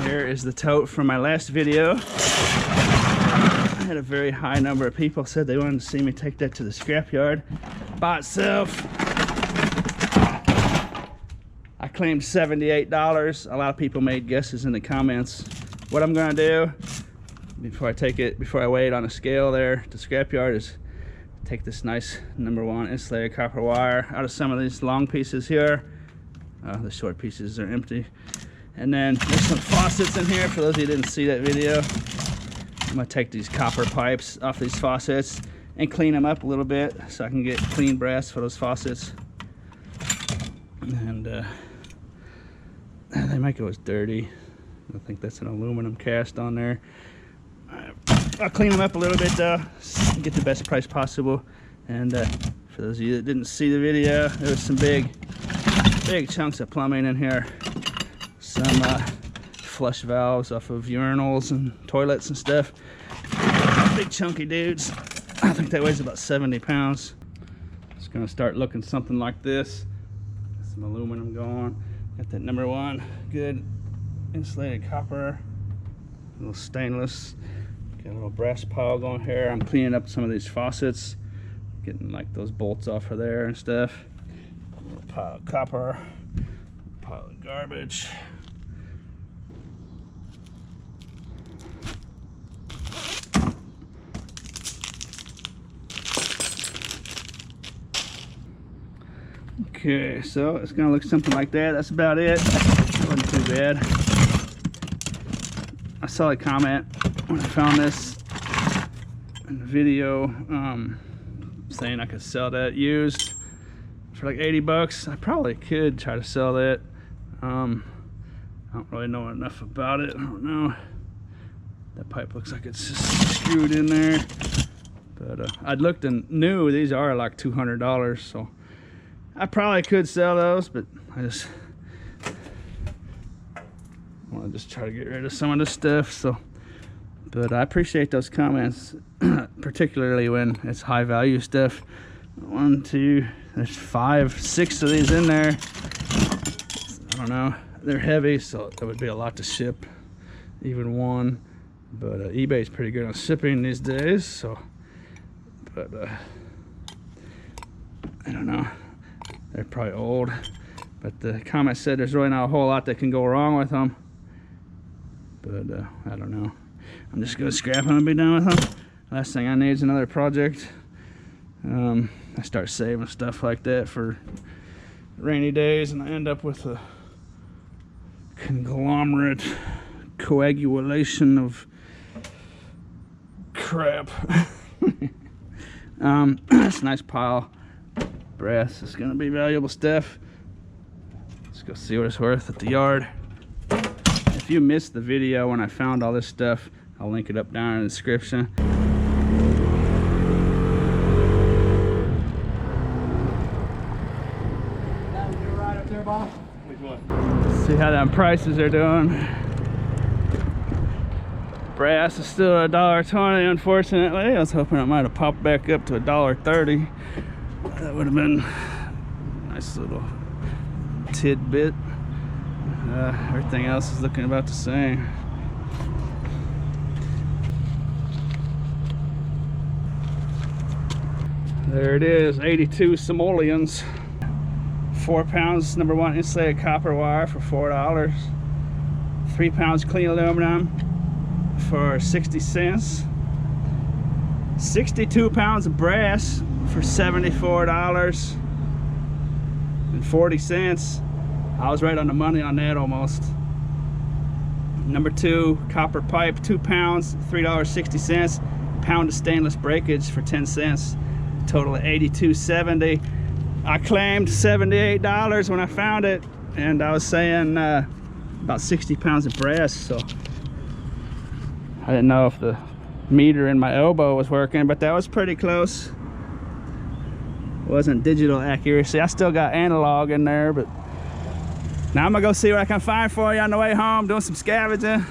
Here is the tote from my last video. I had a very high number of people said they wanted to see me take that to the scrapyard by itself. I claimed $78. A lot of people made guesses in the comments. What I'm gonna do before I take it, before I weigh it on a scale there to scrapyard, is take this nice #1 insulated copper wire out of some of these long pieces here. The short pieces are empty. And then there's some faucets in here for those of you who didn't see that video. I'm gonna take these copper pipes off these faucets and clean them up a little bit so I can get clean brass for those faucets. And they might go as dirty. I think that's an aluminum cast on there. I'll clean them up a little bit though, get the best price possible. And for those of you that didn't see the video, there was some big chunks of plumbing in here. Some flush valves off of urinals and toilets and stuff. Big chunky dudes. I think that weighs about 70 pounds. It's gonna start looking something like this. Some aluminum going. Got that #1 good insulated copper. A little stainless. Got a little brass pile going here. I'm cleaning up some of these faucets. Getting like those bolts off of there and stuff. A little pile of copper. A pile of garbage. Okay, so it's gonna look something like that. That's about it. Wasn't too bad. I saw a comment when I found this in the video saying I could sell that used for like 80 bucks. I probably could try to sell that. I don't really know enough about it. I don't know. That pipe looks like it's just screwed in there. But I'd looked and knew these are like $200, so I probably could sell those, but I just want to just try to get rid of some of this stuff. So, but I appreciate those comments, particularly when it's high value stuff. 1, 2, there's 5, 6 of these in there. I don't know. They're heavy, so that would be a lot to ship, even one. But eBay's pretty good on shipping these days. So, but I don't know. They're probably old, but the comment said there's really not a whole lot that can go wrong with them. But I don't know. I'm just gonna scrap them and be done with them. Last thing I need is another project. I start saving stuff like that for rainy days, and I end up with a conglomerate coagulation of crap. It's a nice pile. Brass is gonna be valuable stuff. Let's go see what it's worth at the yard. If you missed the video when I found all this stuff, I'll link it up down in the description. That was your ride up there, boss? Which one? See how them prices are doing. Brass is still $1.20, unfortunately. I was hoping it might have popped back up to $1.30. That would have been a nice little tidbit. Everything else is looking about the same. There it is, 82 simoleons. 4 pounds #1 insulated copper wire for $4. 3 pounds clean aluminum for 60 cents. 62 pounds of brass for $74.40. I was right on the money on that almost. #2 copper pipe, 2 pounds, $3.60. Pound of stainless breakage for 10 cents. Total of $82.70. I claimed $78 when I found it, and I was saying about 60 pounds of brass, so I didn't know if the meter in my elbow was working, but that was pretty close. Wasn't digital accuracy. I still got analog in there, but now I'm gonna go see what I can find for you on the way home, doing some scavenging.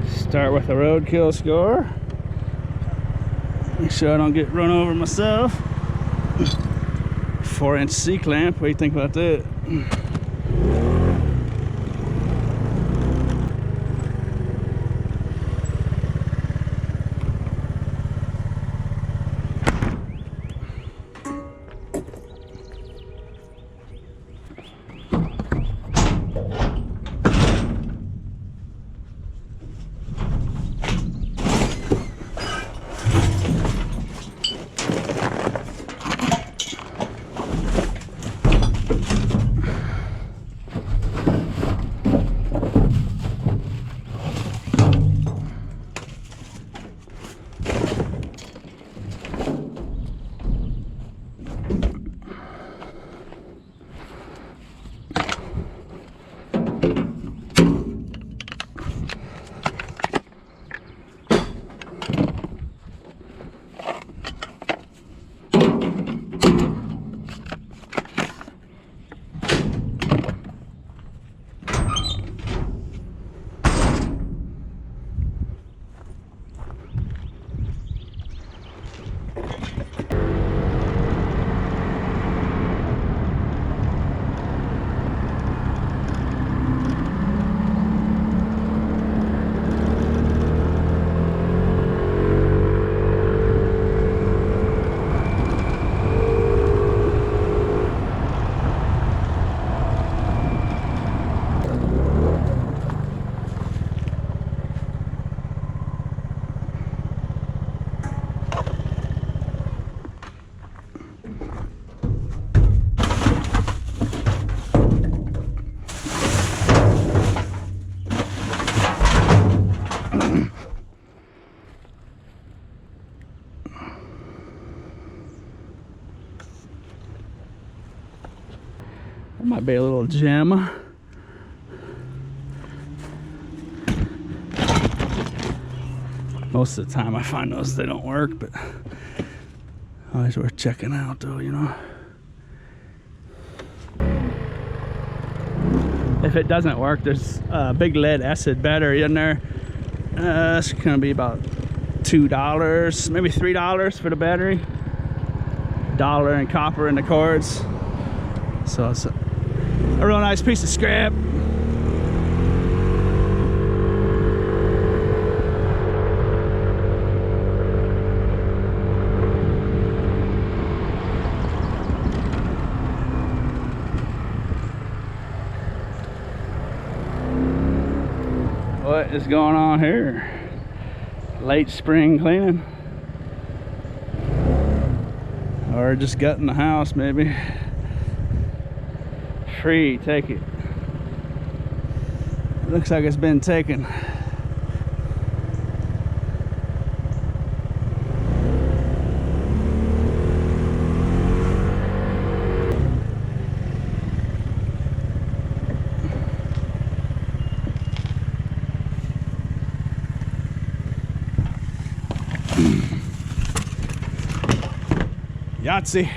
Start with a roadkill score. Make sure I don't get run over myself. 4-inch C-clamp, what do you think about that? That might be a little gem. Most of the time I find those, they don't work, but always worth checking out though, you know. If it doesn't work, there's a big lead acid battery in there. It's gonna be about $2, maybe $3 for the battery. $1 in copper in the cords. So it's a real nice piece of scrap. What is going on here? Late spring cleaning? Or just gutting the house maybe? Free, take it. Looks like it's been taken. Yahtzee.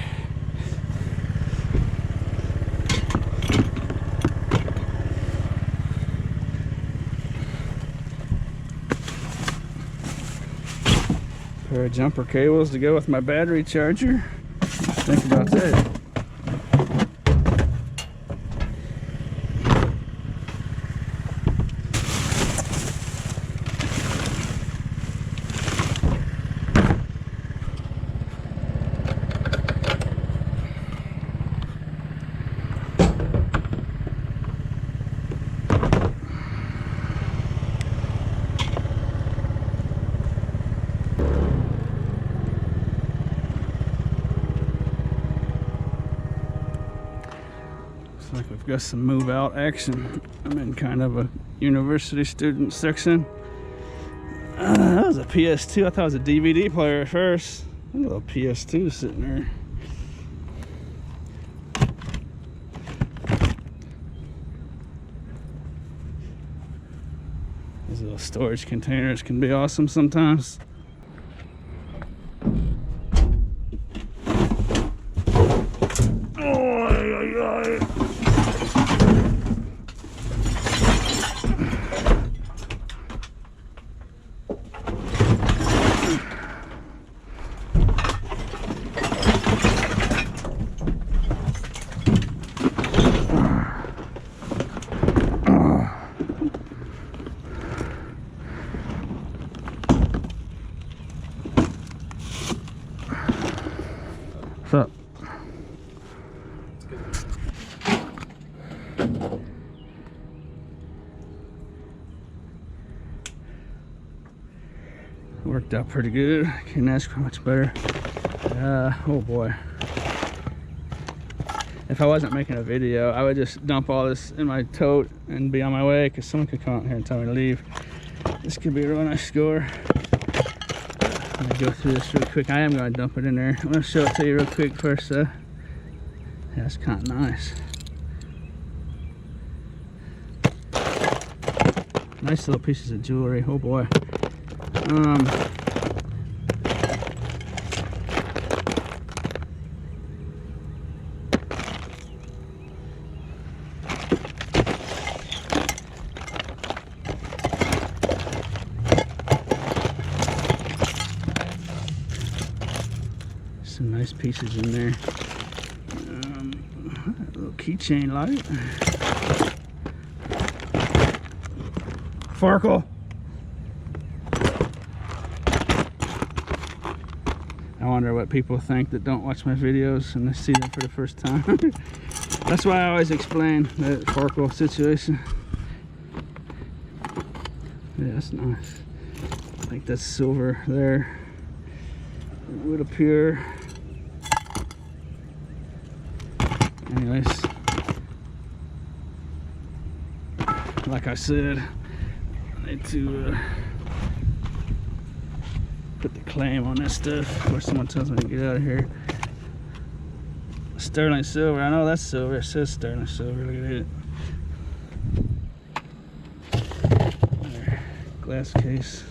Pair of jumper cables to go with my battery charger. Think about that. Like we've got some move out action. I'm in kind of a university student section. That was a PS2. I thought it was a DVD player at first. A little PS2 sitting there. These little storage containers can be awesome sometimes. What's up? Worked out pretty good. Couldn't ask for much better. Oh boy. If I wasn't making a video, I would just dump all this in my tote and be on my way, because someone could come out here and tell me to leave. This could be a really nice score. I'm gonna go through this real quick. I am gonna dump it in there. I'm gonna show it to you real quick first. Yeah, that's kind of nice. Nice little pieces of jewelry. Oh boy. Some nice pieces in there. A little keychain light. Farkle. I wonder what people think that don't watch my videos and they see them for the first time. That's why I always explain the Farkle situation. Yeah, that's nice. I think that's silver there. It would appear. Anyways, like I said, I need to put the claim on this stuff before someone tells me to get out of here. Sterling silver. I know that's silver. It says sterling silver. Look at it. There. Glass case.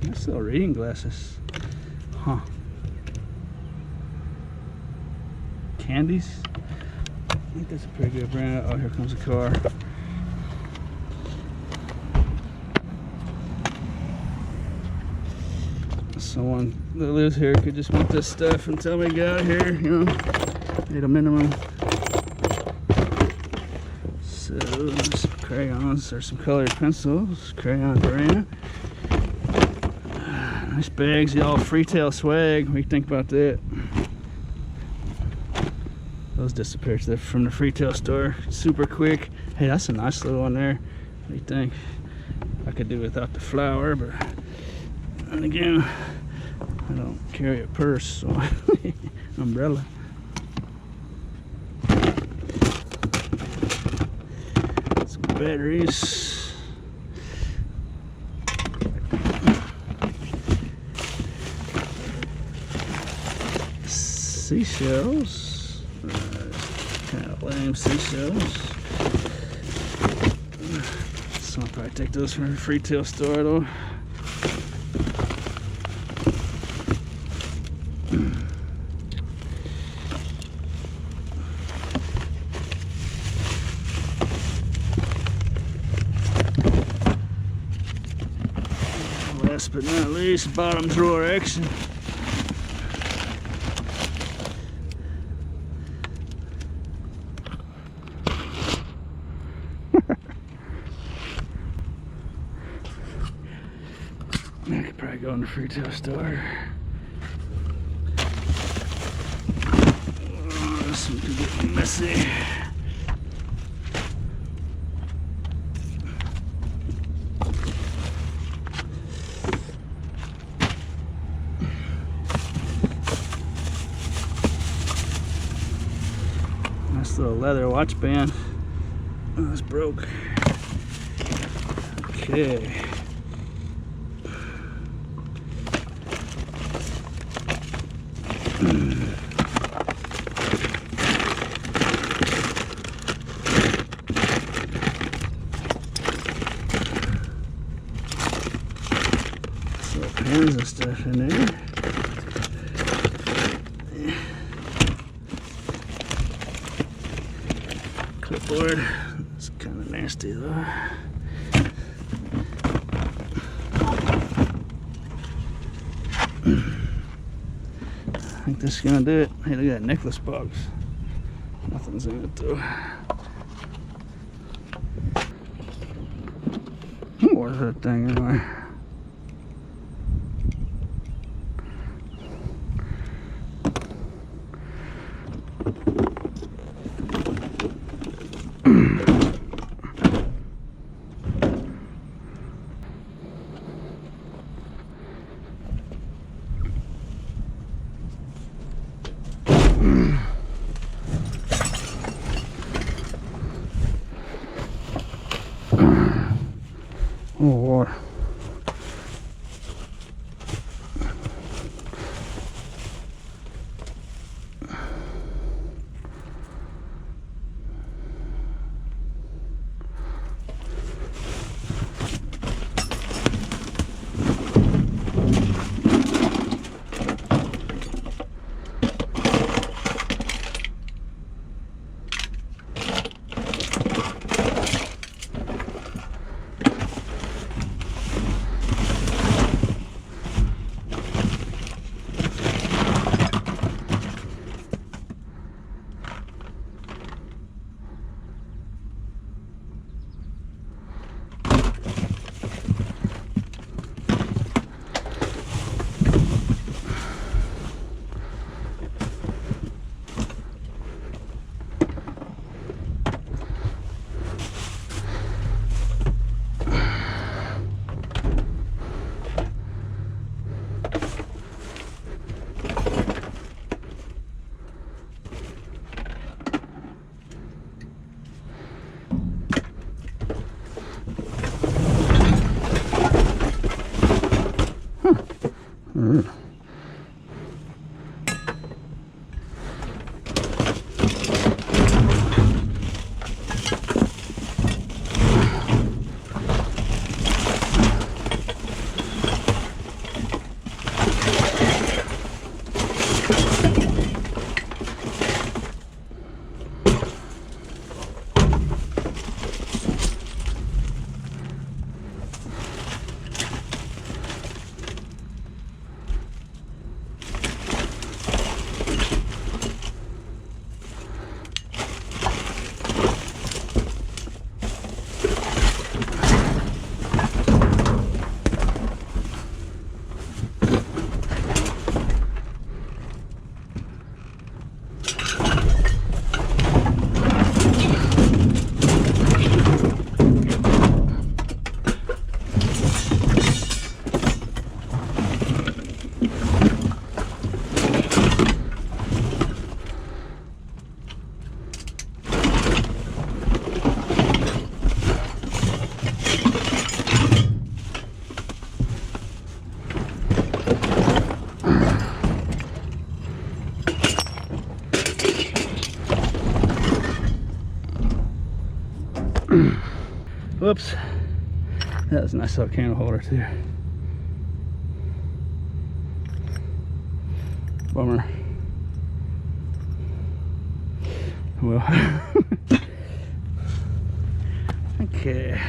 Nice little reading glasses. Huh. Candies. I think that's a pretty good brand. Oh, here comes a car. Someone that lives here could just want this stuff and tell me to get out of here, you know, need a minimum. So there's some crayons or some colored pencils, crayon brand. Nice bags, y'all. Freetail swag. What do you think about that? Those disappeared from the Freetail store super quick. Hey, that's a nice little one there. What do you think? I could do without the flower, but and again, I don't carry a purse, so umbrella. Some batteries. Seashells. Kind of lame seashells. So I'll probably take those from the Freetail store though. Last but not least, bottom drawer action. I could probably go in the Freetail store. Oh, this one could get messy. Nice little leather watch band. Oh, it's broke. Okay. So pens and stuff in there. Clipboard. It's kind of nasty though. I think this is gonna do it. Hey, look at that necklace box. Nothing's in it though. What is that thing anyway? Oh, whoops. That was a nice little candle holder too. Bummer. Well, okay.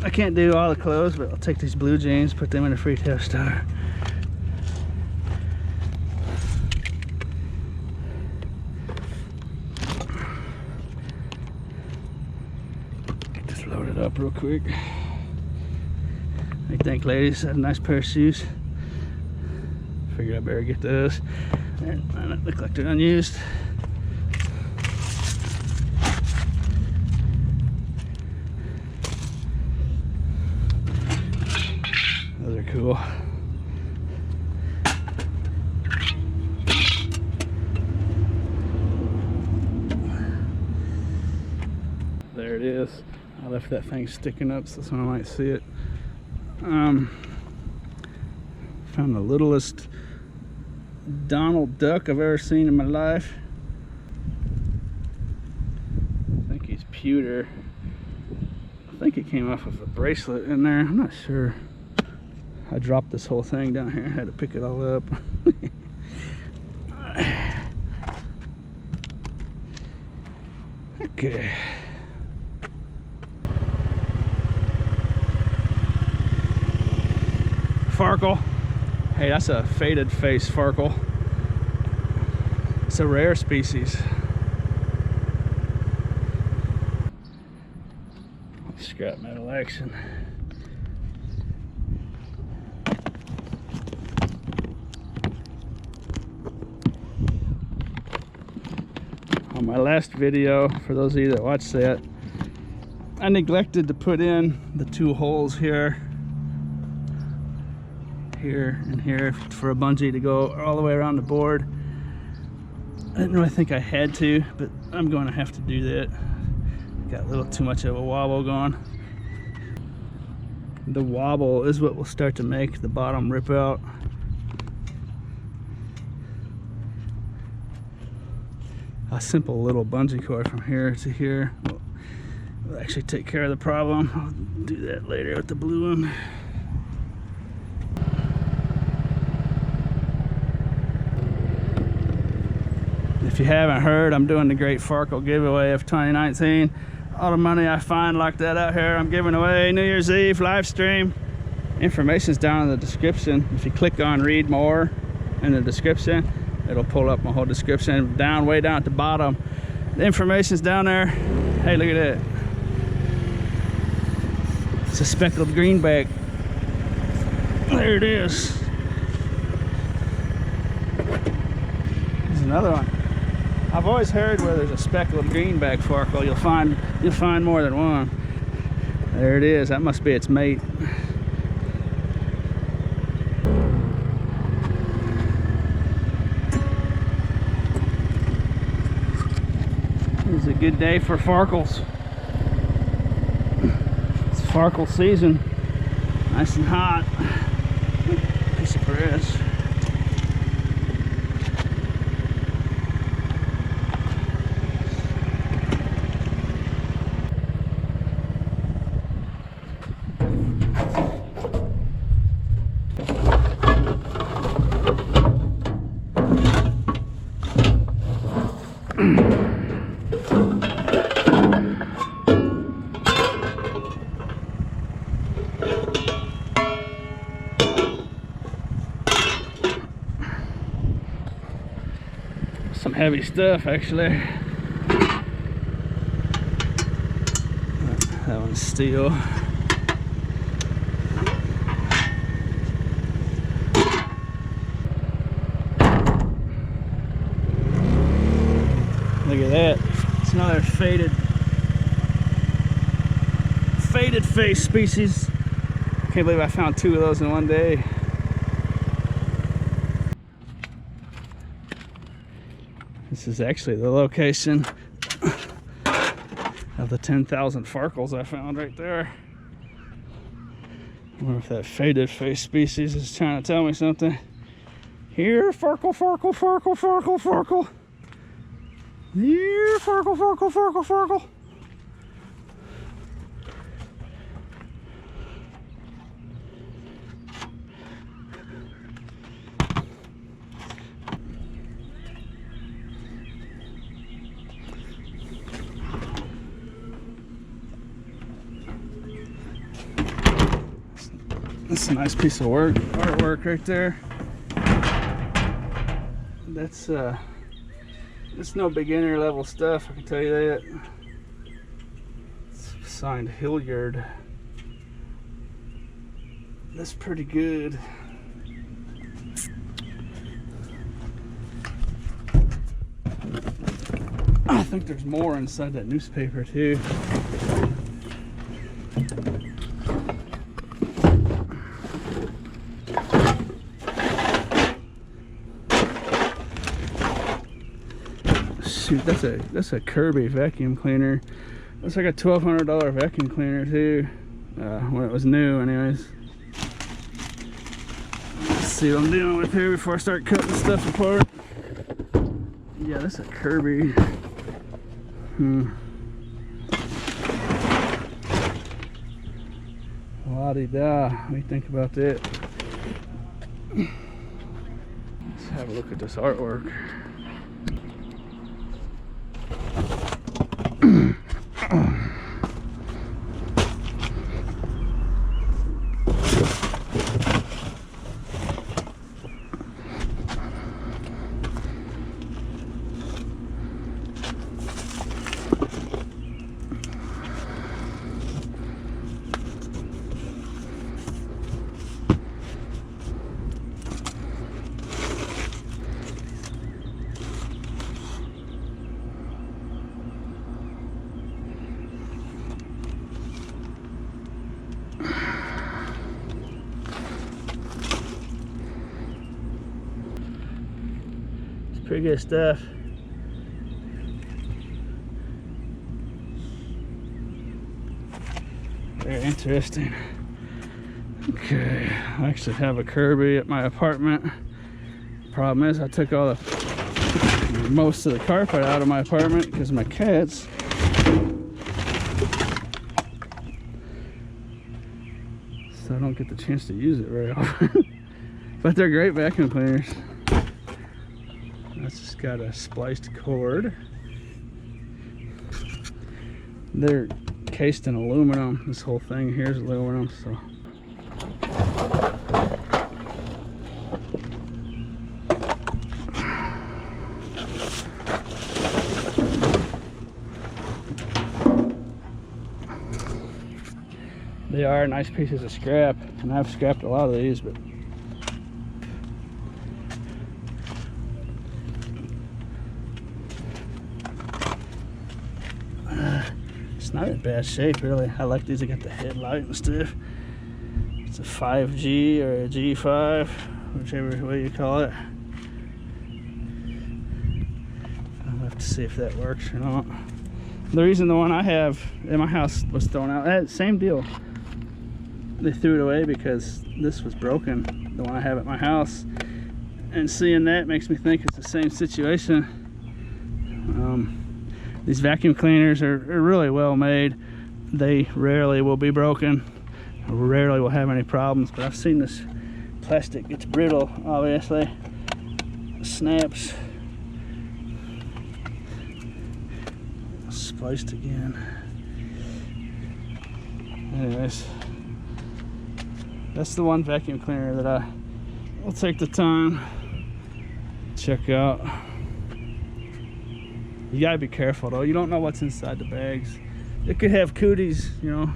I can't do all the clothes, but I'll take these blue jeans, put them in a free-tail store. Get this loaded up real quick. What do you think, ladies? That's a nice pair of shoes. Figured I better get those. They look like they're unused. Those are cool. There it is. I left that thing sticking up so someone might see it. Found the littlest Donald Duck I've ever seen in my life. I think he's pewter. I think it came off of a bracelet in there. I'm not sure. I dropped this whole thing down here. I had to pick it all up. Okay. Farkle. Hey, that's a faded face Farkle. It's a rare species. Scrap metal action. On my last video, for those of you that watched that, I neglected to put in the two holes here and here for a bungee to go all the way around the board. I didn't really think I had to, but I'm going to have to do that. Got a little too much of a wobble going. The wobble is what will start to make the bottom rip out. A simple little bungee cord from here to here will actually take care of the problem. I'll do that later with the blue one. If you haven't heard, I'm doing the Great Farkle giveaway of 2019. All the money I find like that out here, I'm giving away. New Year's Eve live stream. Information's down in the description. If you click on read more in the description, it'll pull up my whole description. Down, way down at the bottom, the information's down there. Hey, look at that. It's a speckled greenback. There it is. There's another one. I've always heard where there's a speckled greenback Farkle, you'll find more than one. There it is. That must be its mate. It's a good day for Farkles. It's Farkle season. Nice and hot. Piece of grass. Some heavy stuff actually. That one's steel. Look at that. It's another faded face species. Can't believe I found 2 of those in one day. This is actually the location of the 10,000 Farkles I found right there. I wonder if that faded face species is trying to tell me something. Here, Farkle, Farkle, Farkle, Farkle, Farkle. Here, Farkle, Farkle, Farkle, Farkle. That's a nice piece of artwork right there. That's no beginner level stuff, I can tell you that. It's signed Hilliard. That's pretty good. I think there's more inside that newspaper too. Shoot, that's a Kirby vacuum cleaner. That's like a $1,200 vacuum cleaner too, when it was new anyways. Let's see what I'm dealing with here before I start cutting stuff apart. Yeah, that's a Kirby. La-di-da. What do you think about that? Let's have a look at this artwork. Pretty good stuff. Very interesting. Okay, I actually have a Kirby at my apartment. Problem is I took all the most of the carpet out of my apartment because of my cats. So I don't get the chance to use it very often. But they're great vacuum cleaners. That's just got a spliced cord. They're cased in aluminum. This whole thing here is aluminum, so. They are nice pieces of scrap, and I've scrapped a lot of these, but it's not in bad shape, really. I like these. I got the headlight and stuff. It's a 5G or a G5, whichever way you call it. I'll have to see if that works or not. The reason the one I have in my house was thrown out, same deal. They threw it away because this was broken, the one I have at my house. And seeing that makes me think it's the same situation. These vacuum cleaners are really well made. They rarely will be broken, rarely will have any problems, but I've seen this plastic gets brittle, obviously. Snaps. Spliced again. Anyways, that's the one vacuum cleaner that I will take the time to check out. You gotta be careful though. You don't know what's inside the bags. It could have cooties, you know.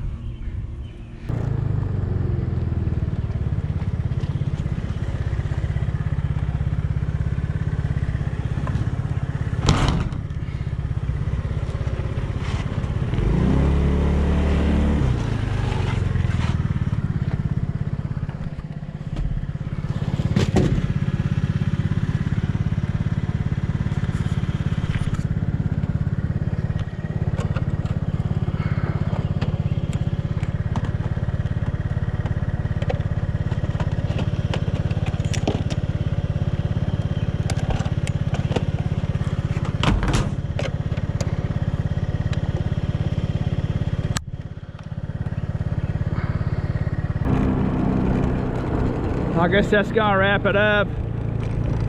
I guess that's gonna wrap it up.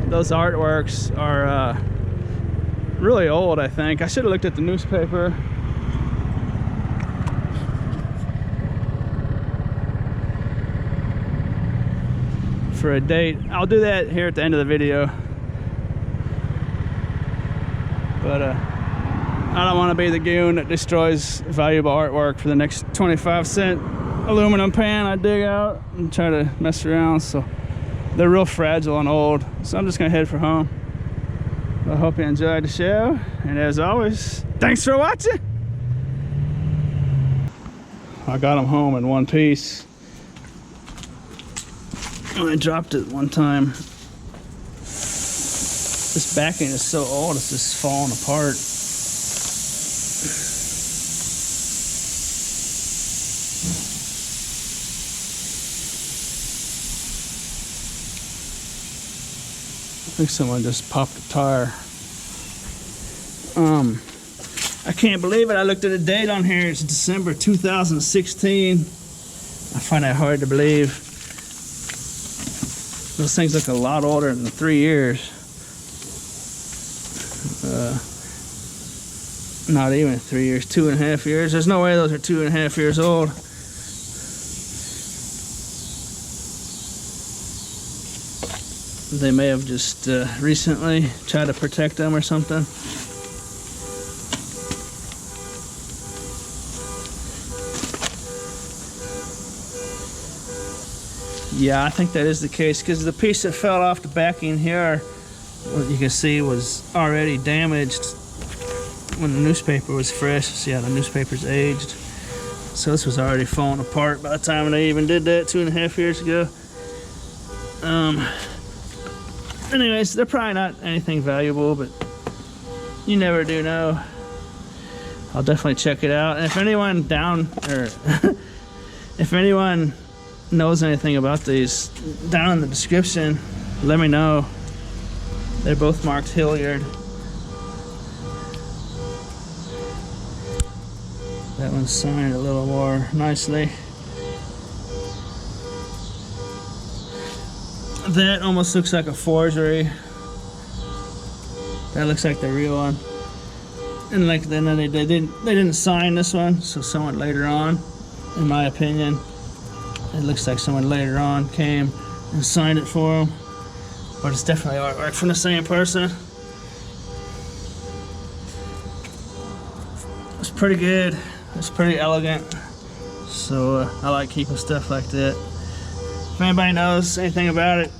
Those artworks are really old, I think. I should have looked at the newspaper. For a date. I'll do that here at the end of the video. But I don't want to be the goon that destroys valuable artwork for the next 25-cent aluminum pan I dig out and try to mess around. So they're real fragile and old, so I'm just gonna head for home. I hope you enjoyed the show, and as always, thanks for watching. I got them home in one piece. I dropped it one time. This backing is so old, it's just falling apart. I think someone just popped a tire. I can't believe it. I looked at the date on here. It's December 2016. I find that hard to believe. Those things look a lot older than 3 years. Not even 3 years, 2.5 years. There's no way those are 2.5 years old. They may have just recently tried to protect them or something. Yeah, I think that is the case, because the piece that fell off the backing here, what you can see, was already damaged when the newspaper was fresh. See how the newspaper's aged. So this was already falling apart by the time they even did that 2.5 years ago. Anyways, they're probably not anything valuable, but you never do know. I'll definitely check it out. And if anyone if anyone knows anything about these, down in the description, let me know. They're both marked Hilliard. That one's signed a little more nicely. That almost looks like a forgery. That looks like the real one. And like then they didn't sign this one, so someone later on, in my opinion, it looks like someone later on came and signed it for them. But it's definitely artwork from the same person. It's pretty good. It's pretty elegant. So I like keeping stuff like that. If anybody knows anything about it,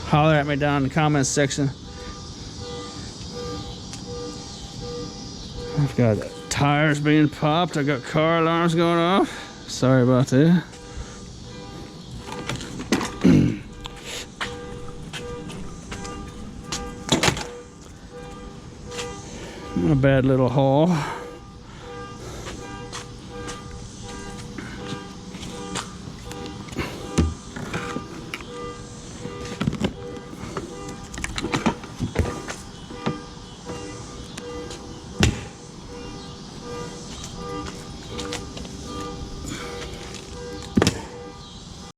holler at me down in the comments section. I've got tires being popped. I got car alarms going off. Sorry about that. A bad little haul.